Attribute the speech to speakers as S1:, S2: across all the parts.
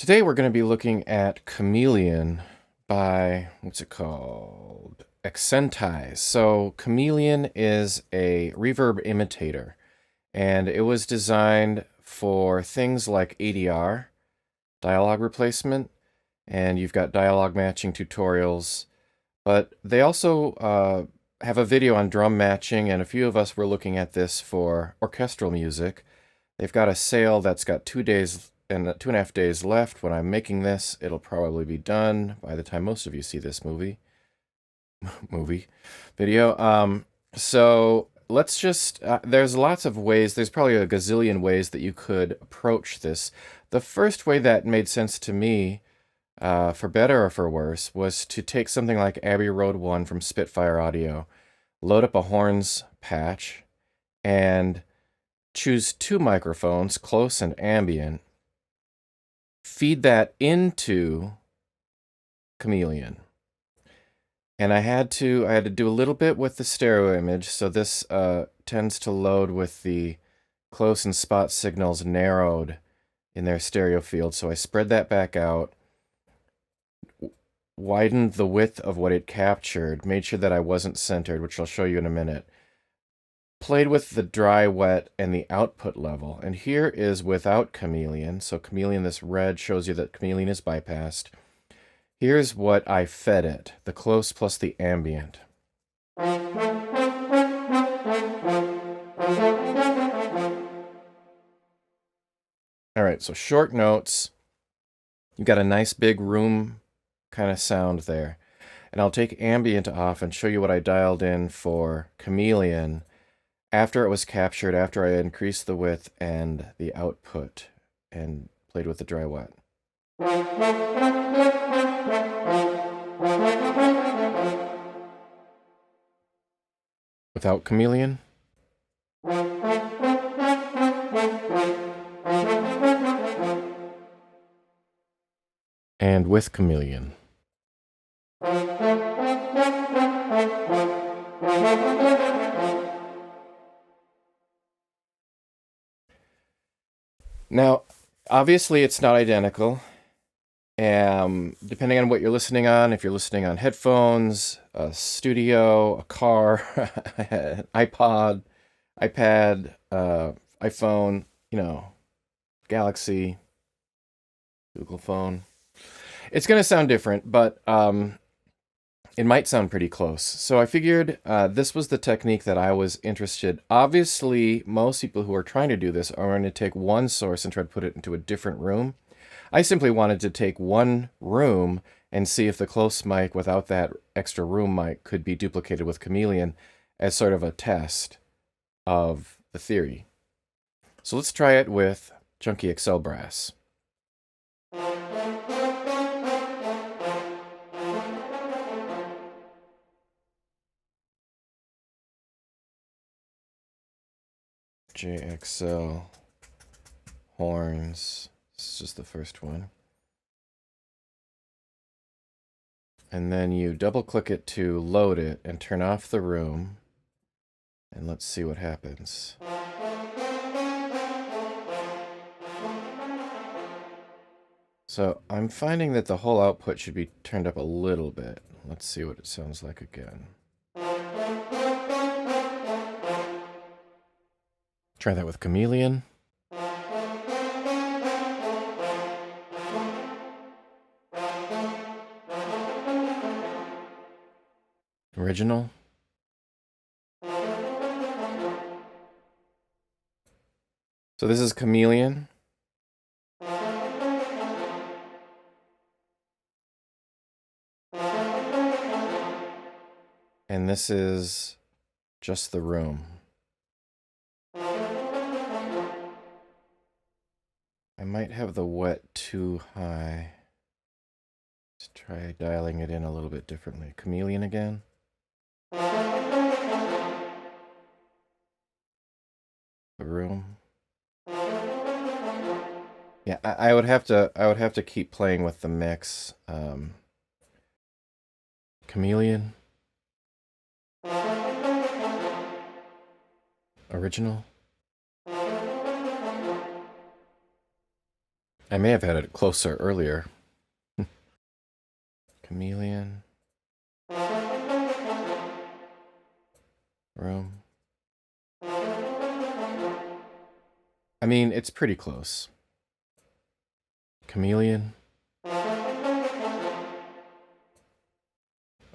S1: Today we're going to be looking at Chameleon by, what's it called? Accentize. So Chameleon is a reverb imitator, and it was designed for things like ADR, dialog replacement, and you've got dialog matching tutorials, but they also have a video on drum matching, and a few of us were looking at this for orchestral music. They've got a sale that's got 2 days and 2.5 days left. When I'm making this, it'll probably be done by the time most of you see this video. So let's just, there's lots of ways, there's probably a gazillion ways that you could approach this. The first way that made sense to me, for better or for worse, was to take something like Abbey Road 1 from Spitfire Audio, load up a horns patch, and choose 2 microphones, close and ambient, feed that into Chameleon. And I had to do a little bit with the stereo image, so this tends to load with the close and spot signals narrowed in their stereo field. So I spread that back out, widened the width of what it captured, made sure that I wasn't centered, which I'll show you in a minute. Played with the dry, wet, and the output level. And here is without Chameleon. So Chameleon, this red, shows you that Chameleon is bypassed. Here's what I fed it, the close plus the ambient. All right, so short notes. You've got a nice big room kind of sound there. And I'll take ambient off and show you what I dialed in for Chameleon after it was captured, after I increased the width and the output and played with the dry wet. Without Chameleon. And with Chameleon. Now, obviously it's not identical. Depending on what you're listening on, if you're listening on headphones, a studio, a car, iPod, iPad, iPhone, Galaxy, Google phone, it's going to sound different, but it might sound pretty close. So I figured this was the technique that I was interested. Obviously, most people who are trying to do this are going to take one source and try to put it into a different room. I simply wanted to take one room and see if the close mic without that extra room mic could be duplicated with Chameleon as sort of a test of the theory. So let's try it with JXL Brass. JXL horns. This is just the first one. And then you double click it to load it and turn off the room. And let's see what happens. So I'm finding that the whole output should be turned up a little bit. Let's see what it sounds like again. Try that with Chameleon. Original. So this is Chameleon. And this is just the room. I might have the wet too high. Let's try dialing it in a little bit differently. Chameleon again. The room. Yeah, I would have to keep playing with the mix. Chameleon. Original. I may have had it closer earlier. Chameleon. Room. I mean, it's pretty close. Chameleon.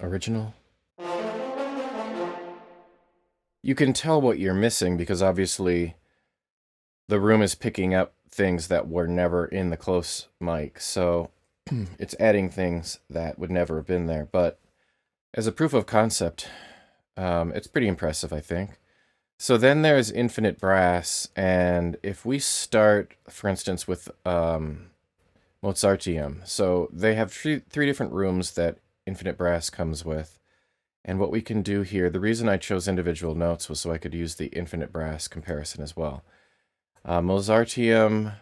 S1: Original. You can tell what you're missing because obviously the room is picking up things that were never in the close mic, so it's adding things that would never have been there. But as a proof of concept, it's pretty impressive, I think. So then there's Infinite Brass, and if we start, for instance, with Mozarteum, so they have three different rooms that Infinite Brass comes with. And what we can do here, the reason I chose individual notes was so I could use the Infinite Brass comparison as well. Mozarteum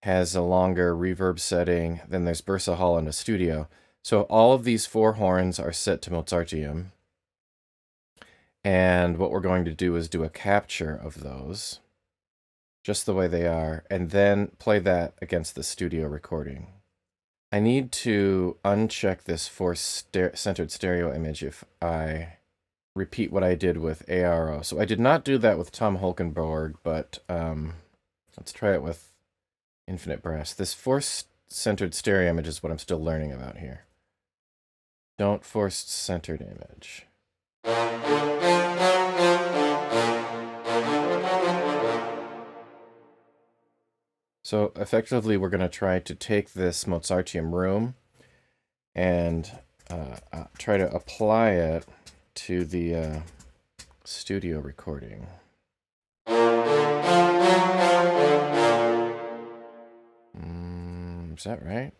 S1: has a longer reverb setting. Then there's Bursa Hall and a studio. So all of these four horns are set to Mozarteum. And what we're going to do is do a capture of those, just the way they are, and then play that against the studio recording. I need to uncheck this force-centered stereo image if I repeat what I did with ARO. So I did not do that with Tom Holkenborg, but let's try it with Infinite Brass. This force-centered stereo image is what I'm still learning about here. Don't force-centered image. So effectively, we're going to try to take this Mozarteum room and try to apply it to the studio recording. Is that right?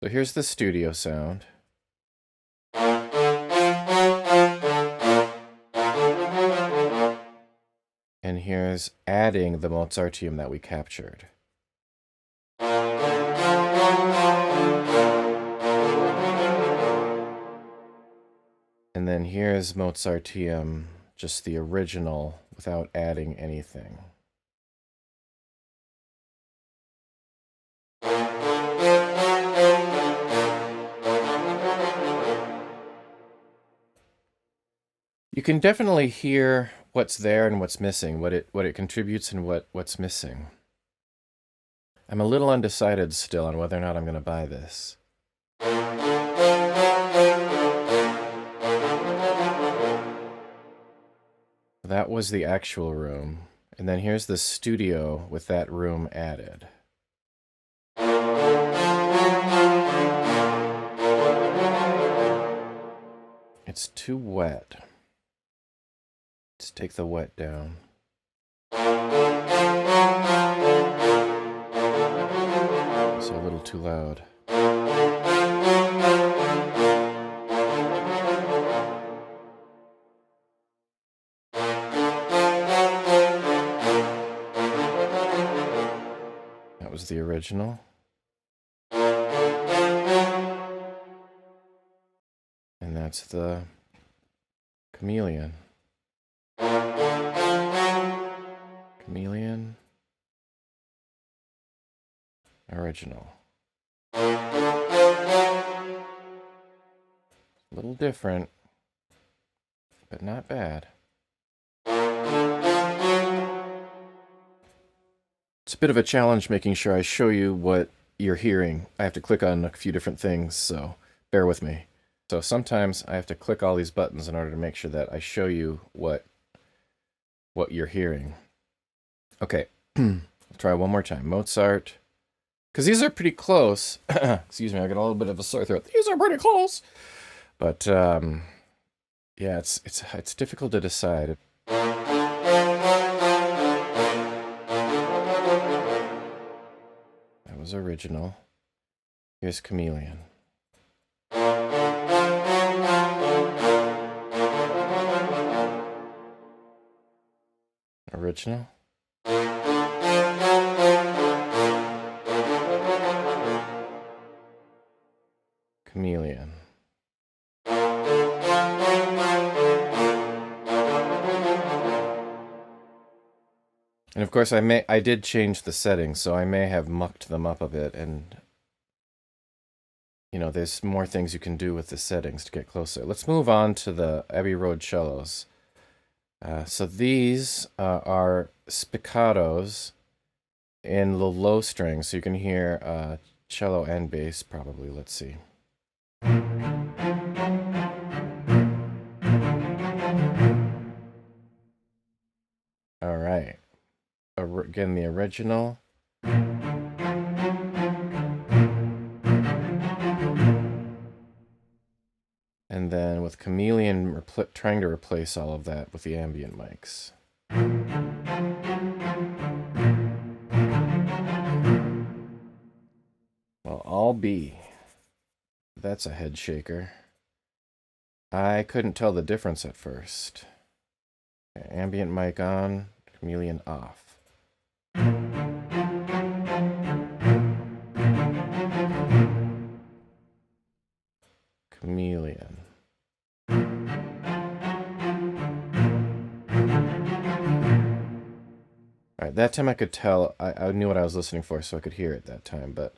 S1: So here's the studio sound. And here's adding the Mozarteum that we captured. And then here's Mozarteum, just the original, without adding anything. You can definitely hear what's there and what's missing, what it contributes and what's missing. I'm a little undecided still on whether or not I'm going to buy this. That was the actual room, and then here's the studio with that room added. It's too wet. Let's take the wet down. It's a little too loud. That was the original. And that's the Chameleon. Chameleon. Original. A little different, but not bad. It's a bit of a challenge making sure I show you what you're hearing. I have to click on a few different things, so bear with me. So sometimes I have to click all these buttons in order to make sure that I show you what you're hearing. Okay, I'll try one more time. Mozart, because these are pretty close. Excuse me, I got a little bit of a sore throat. These are pretty close, but yeah, it's difficult to decide. That was original. Here's Chameleon. Original. Chameleon. And of course, I did change the settings, so I may have mucked them up a bit, and you know, there's more things you can do with the settings to get closer. Let's move on to the Abbey Road cellos. So these are spiccatos in the low strings, so you can hear cello and bass probably. Let's see. All right. Again, the original. And then with Chameleon, trying to replace all of that with the ambient mics. Well, all B. That's a head shaker. I couldn't tell the difference at first. Okay, ambient mic on, Chameleon off. Chameleon. Alright, that time I could tell, I knew what I was listening for, so I could hear it that time, but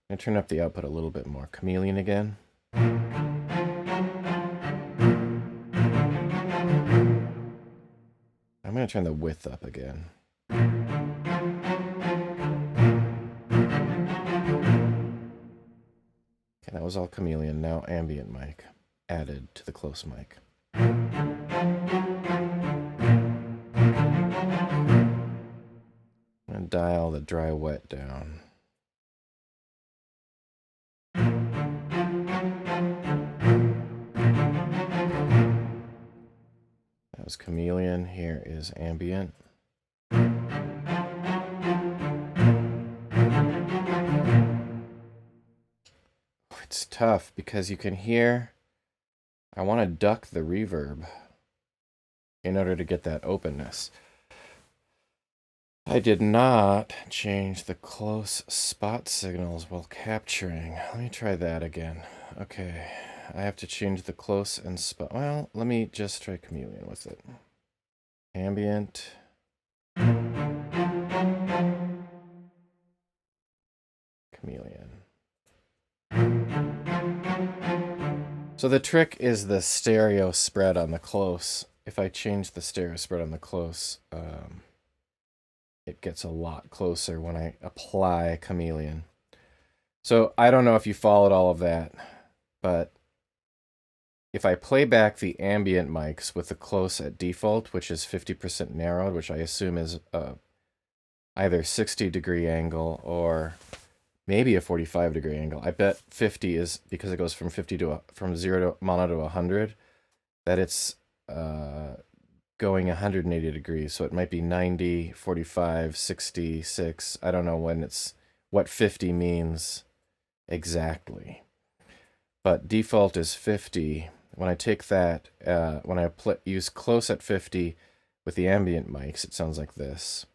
S1: I'm going to turn up the output a little bit more. Chameleon again. I'm going to turn the width up again. Okay, that was all Chameleon. Now ambient mic added to the close mic. And dial the dry wet down. That was Chameleon. Here is ambient. It's tough because you can hear, I want to duck the reverb in order to get that openness. I did not change the close spot signals while capturing. Let me try that again. Okay, I have to change the close and spot. Well, let me just try Chameleon with it. Ambient. Chameleon. So the trick is the stereo spread on the close. If I change the stereo spread on the close, it gets a lot closer when I apply Chameleon. So I don't know if you followed all of that, but if I play back the ambient mics with the close at default, which is 50% narrowed, which I assume is either 60-degree angle or maybe a 45-degree angle. I bet 50 is because it goes from 0 to mono to 100, that it's going 180 degrees. So it might be 90, 45, 66. I don't know what 50 means exactly. But default is 50. When I take that, when I use close at 50 with the ambient mics, it sounds like this.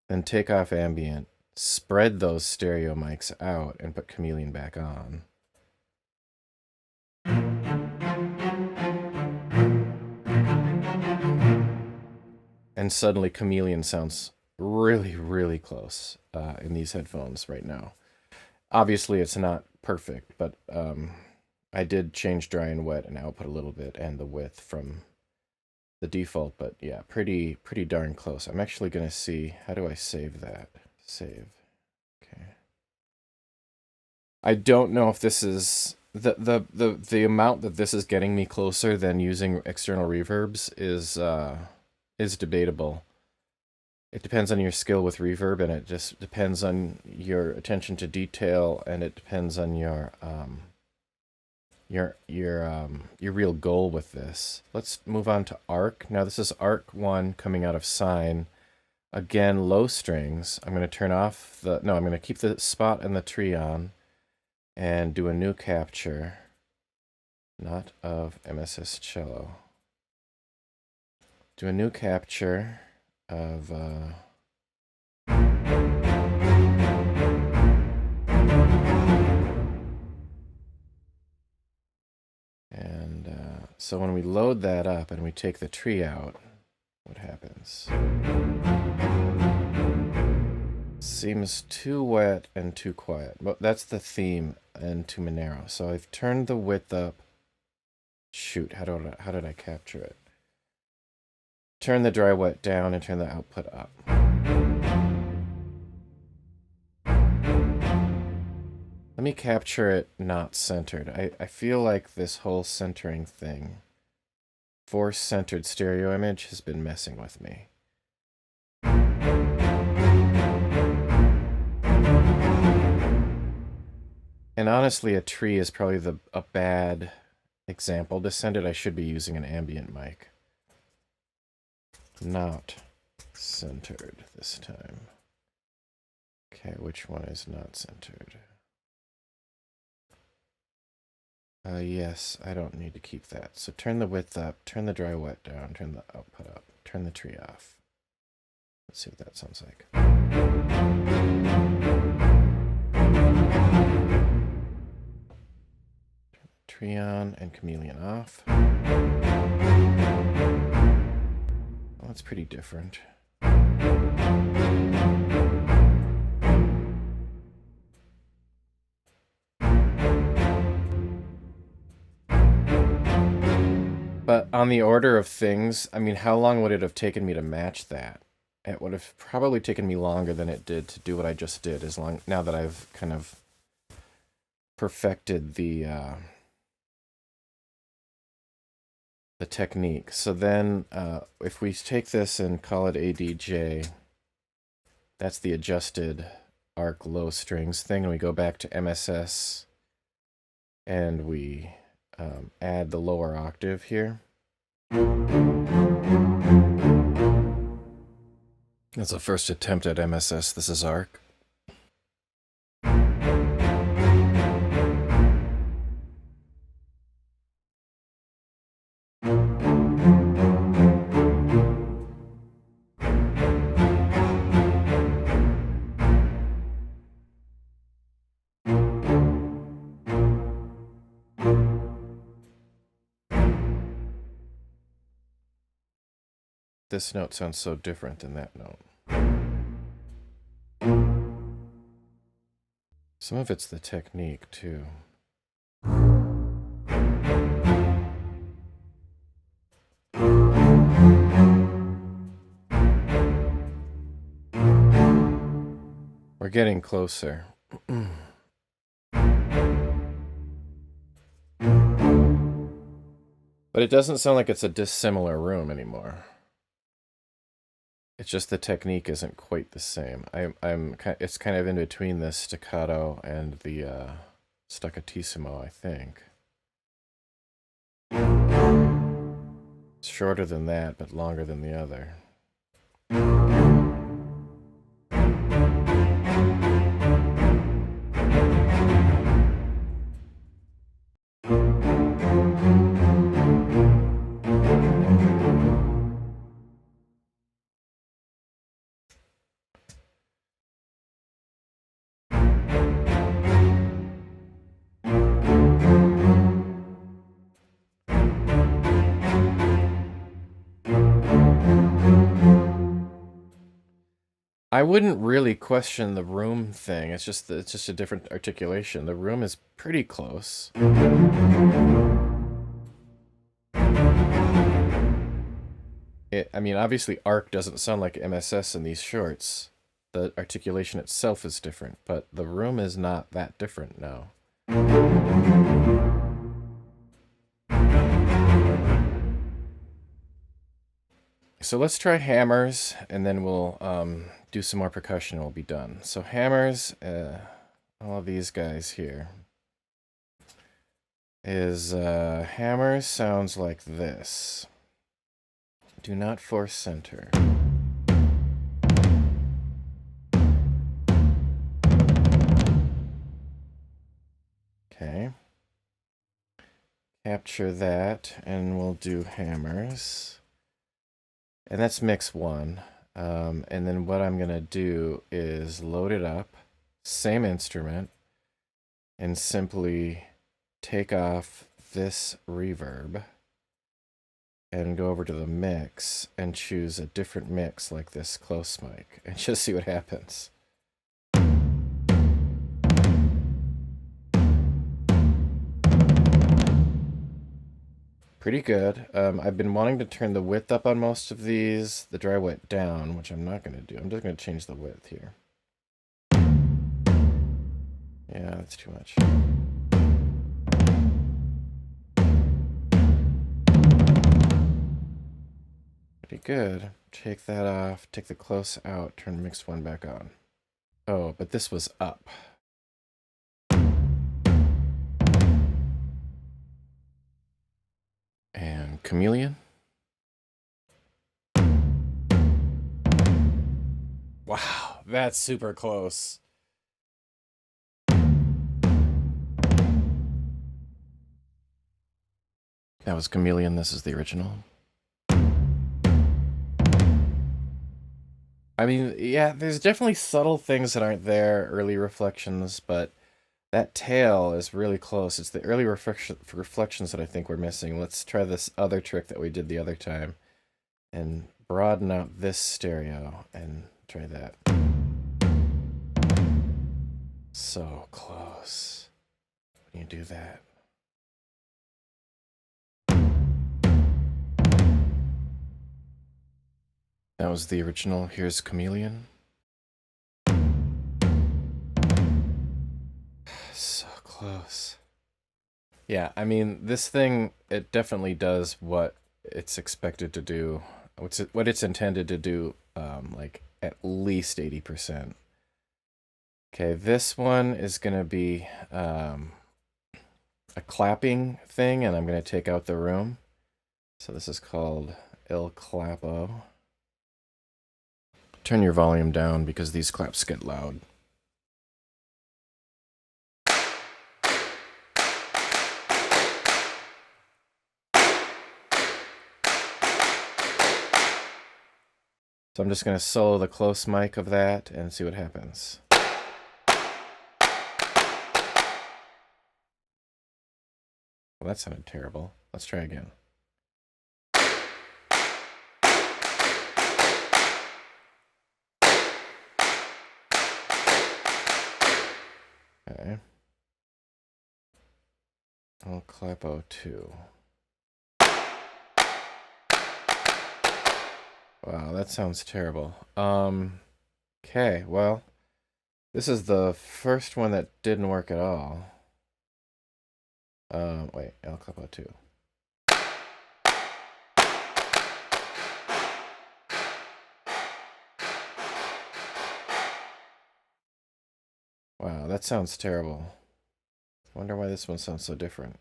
S1: Then take off ambient, spread those stereo mics out, and put Chameleon back on. And suddenly Chameleon sounds really, really close in these headphones right now. Obviously, it's not perfect, but I did change dry and wet and output a little bit and the width from the default, but yeah, pretty darn close. I'm actually going to see, how do I save that? Save. Okay. I don't know if this is the amount that this is getting me closer than using external reverbs is debatable. It depends on your skill with reverb, and it just depends on your attention to detail, and it depends on your real goal with this. Let's move on to arc. Now this is arc 1 coming out of sine. Again, low strings. I'm going to turn off I'm going to keep the spot and the tree on and do a new capture, not of MSS cello. Do a new capture of and So when we load that up and we take the tree out, what happens? Seems too wet and too quiet. But that's the theme, and too narrow. So I've turned the width up. Shoot, how did I capture it? Turn the dry wet down and turn the output up. Let me capture it not centered. I feel like this whole centering thing, force-centered stereo image, has been messing with me. And honestly, a tree is probably a bad example to send it. I should be using an ambient mic. Not centered this time. Okay, which one is not centered? Yes, I don't need to keep that. So turn the width up, turn the dry wet down, turn the output up, turn the tree off. Let's see what that sounds like. Turn the tree on and chameleon off. Well, that's pretty different. But on the order of things, I mean, how long would it have taken me to match that? It would have probably taken me longer than it did to do what I just did, now that I've kind of perfected the technique. So then if we take this and call it ADJ, that's the adjusted arc low strings thing, and we go back to MSS and we add the lower octave here. That's the first attempt at MSS. This is arc. This note sounds so different than that note. Some of it's the technique, too. We're getting closer. But it doesn't sound like it's a dissimilar room anymore. It's just the technique isn't quite the same. It's kind of in between the staccato and the staccatissimo, I think. It's shorter than that, but longer than the other. I wouldn't really question the room thing. It's just a different articulation. The room is pretty close. I mean, obviously arc doesn't sound like MSS in these shorts. The articulation itself is different, but the room is not that different now. So let's try hammers, and then we'll do some more percussion and we'll be done. So hammers, all of these guys here, is hammers sounds like this. Do not force center. Okay. Capture that, and we'll do hammers. And that's mix 1. And then what I'm going to do is load it up, same instrument, and simply take off this reverb and go over to the mix and choose a different mix like this close mic and just see what happens. Pretty good. I've been wanting to turn the width up on most of these, the dry wet down, which I'm not going to do. I'm just going to change the width here. Yeah, that's too much. Pretty good. Take that off, take the close out, turn mix one back on. Oh, but this was up. And Chameleon. Wow, that's super close. That was Chameleon, this is the original. I mean, yeah, there's definitely subtle things that aren't there, early reflections, but that tail is really close. It's the early reflections that I think we're missing. Let's try this other trick that we did the other time and broaden out this stereo and try that. So close. When you do that. That was the original. Here's Chameleon. So close. Yeah, I mean, this thing, it definitely does what it's expected to do. What it's intended to do, like at least 80%. Okay, this one is going to be a clapping thing, and I'm going to take out the room. So this is called Il Clappo. Turn your volume down because these claps get loud. So I'm just going to solo the close mic of that and see what happens. Well, that sounded terrible. Let's try again. Okay. I'll clappo 2. Wow, that sounds terrible. Okay, well, this is the first one that didn't work at all. Wait, El Clappo 2. Wow, that sounds terrible. I wonder why this one sounds so different.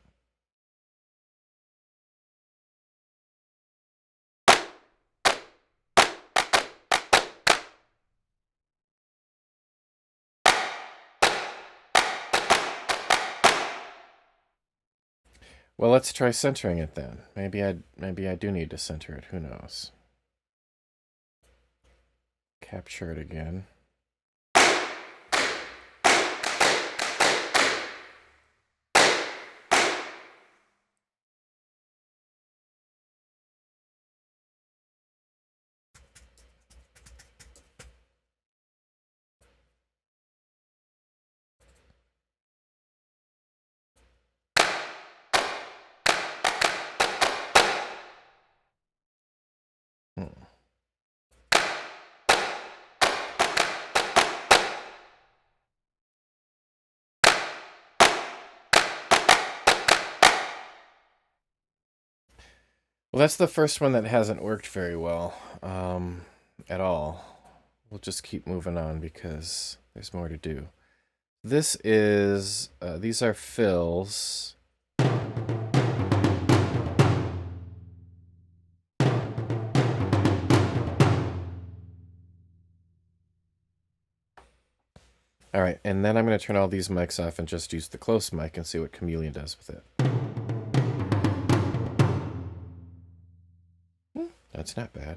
S1: Well, let's try centering it then. Maybe I do need to center it. Who knows? Capture it again. Well, that's the first one that hasn't worked very well at all. We'll just keep moving on because there's more to do. This is, these are fills. All right, and then I'm going to turn all these mics off and just use the close mic and see what Chameleon does with it. That's not bad.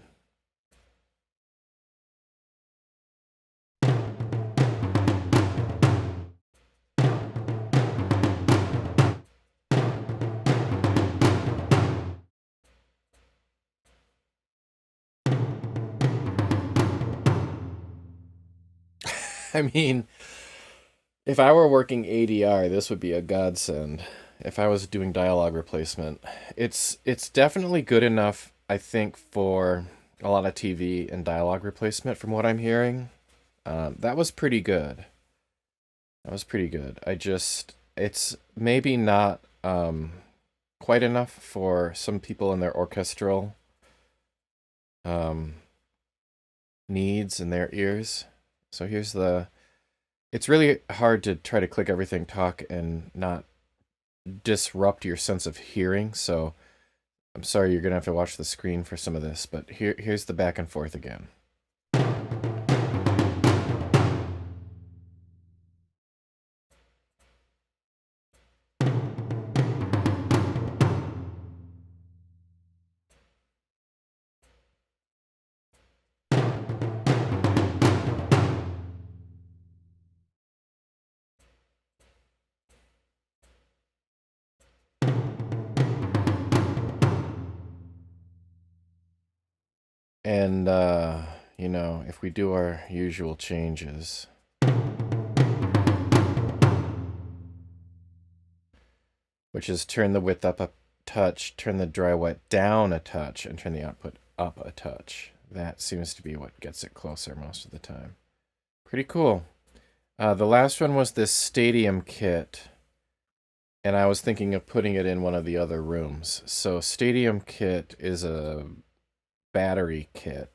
S1: I mean, if I were working ADR, this would be a godsend. If I was doing dialogue replacement, it's definitely good enough, I think, for a lot of TV and dialogue replacement. From what I'm hearing, that was pretty good. That was pretty good. It's maybe not quite enough for some people in their orchestral needs in their ears. So it's really hard to try to click everything talk and not disrupt your sense of hearing. So I'm sorry, you're gonna have to watch the screen for some of this, but here's the back and forth again. And, if we do our usual changes, which is turn the width up a touch, turn the dry wet down a touch, and turn the output up a touch. That seems to be what gets it closer most of the time. Pretty cool. The last one was this stadium kit, and I was thinking of putting it in one of the other rooms. So stadium kit is a battery kit.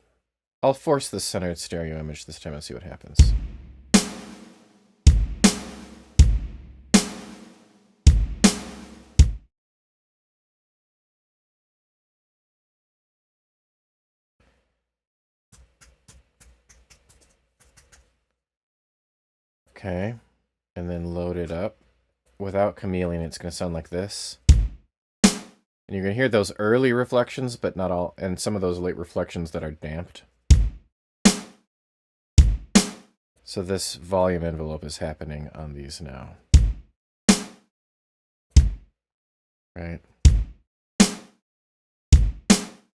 S1: I'll force the centered stereo image this time and see what happens. Okay, and then load it up. Without Chameleon, it's going to sound like this. And you're going to hear those early reflections, but not all, and some of those late reflections that are damped. So this volume envelope is happening on these now. Right?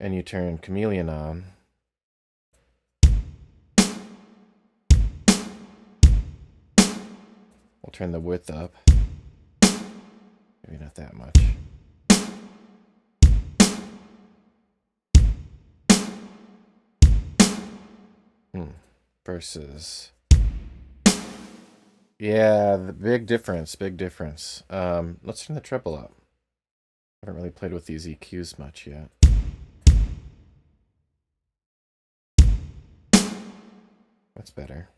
S1: And you turn Chameleon on. We'll turn the width up. Maybe not that much. Versus... Yeah, the big difference, big difference. Let's turn the treble up. I haven't really played with these EQs much yet. That's better.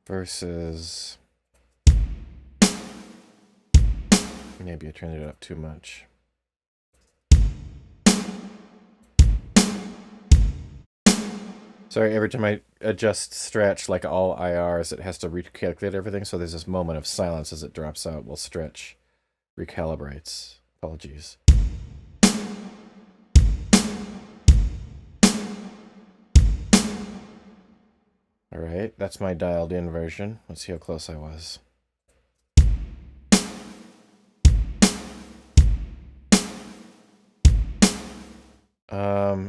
S1: Versus... Maybe I turned it up too much. Sorry, every time I adjust stretch, like all IRs, it has to recalculate everything, so there's this moment of silence as it drops out while stretch recalibrates. Apologies. Alright, that's my dialed in version. Let's see how close I was.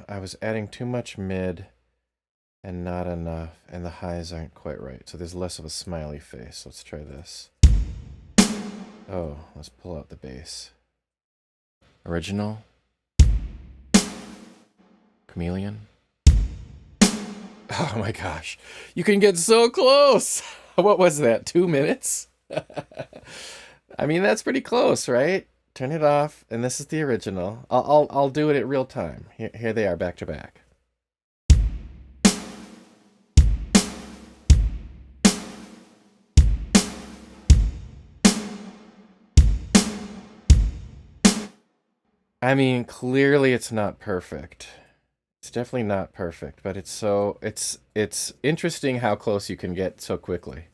S1: I was adding too much mid and not enough, and the highs aren't quite right, so there's less of a smiley face. Let's try this. Oh, let's pull out the bass. Original. Chameleon. Oh my gosh, you can get so close. What was that, 2 minutes? I mean, that's pretty close, right? Turn it off, and this is the original. I'll do it at real time. Here they are, back to back. I mean, clearly it's not perfect. It's definitely not perfect, but it's interesting how close you can get so quickly.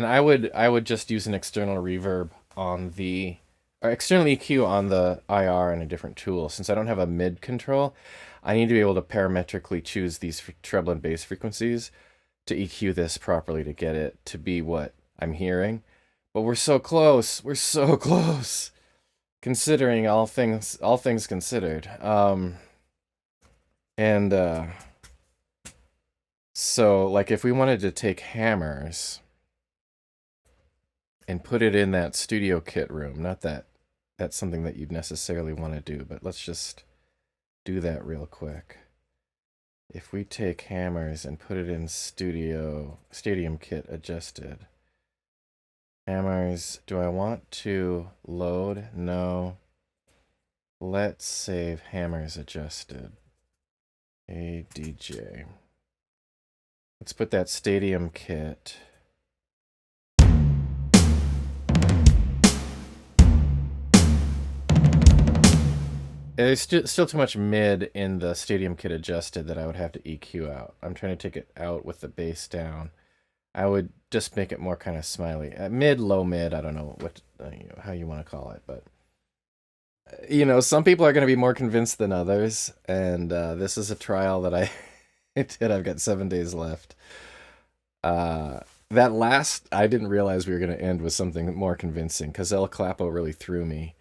S1: and I would just use an external reverb on the or external EQ on the IR in a different tool. Since I don't have a mid control, I need to be able to parametrically choose these treble and bass frequencies to EQ this properly to get it to be what I'm hearing. But we're so close. We're so close. Considering all things considered. And so like if we wanted to take hammers and put it in that studio kit room, not that that's something that you'd necessarily want to do, but let's just do that real quick. If we take hammers and put it in stadium kit adjusted. Hammers, do I want to load? No. Let's save hammers adjusted. ADJ. Let's put that stadium kit. There's still too much mid in the stadium kit adjusted that I would have to EQ out. I'm trying to take it out with the bass down. I would just make it more kind of smiley. Mid, low mid, I don't know what how you want to call it, but some people are going to be more convinced than others, and this is a trial that I did. I've got 7 days left. That last, I didn't realize we were going to end with something more convincing, because El Clapo really threw me.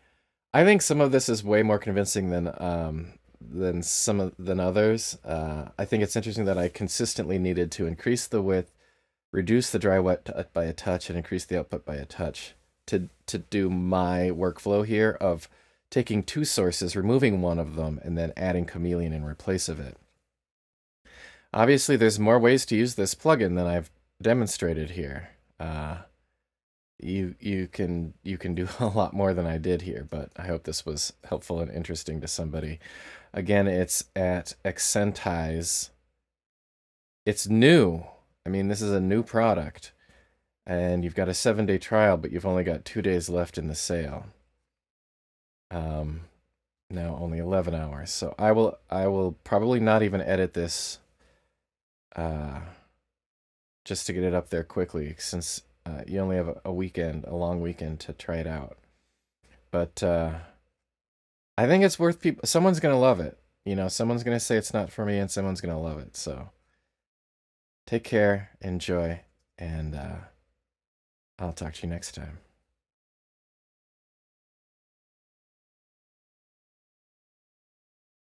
S1: I think some of this is way more convincing than others. I think it's interesting that I consistently needed to increase the width, reduce the dry wet by a touch, and increase the output by a touch to do my workflow here of taking two sources, removing one of them, and then adding Chameleon in replace of it. Obviously, there's more ways to use this plugin than I've demonstrated here. You can do a lot more than I did here, but I hope this was helpful and interesting to somebody. Again, it's at Accentize. It's new. I mean, this is a new product, and you've got a 7-day trial, but you've only got 2 days left in the sale. Now only 11 hours. So I will probably not even edit this, just to get it up there quickly, since you only have a long weekend to try it out. But I think it's worth people. Someone's gonna love it. Someone's gonna say it's not for me, and someone's gonna love it. So take care, enjoy, and I'll talk to you next time.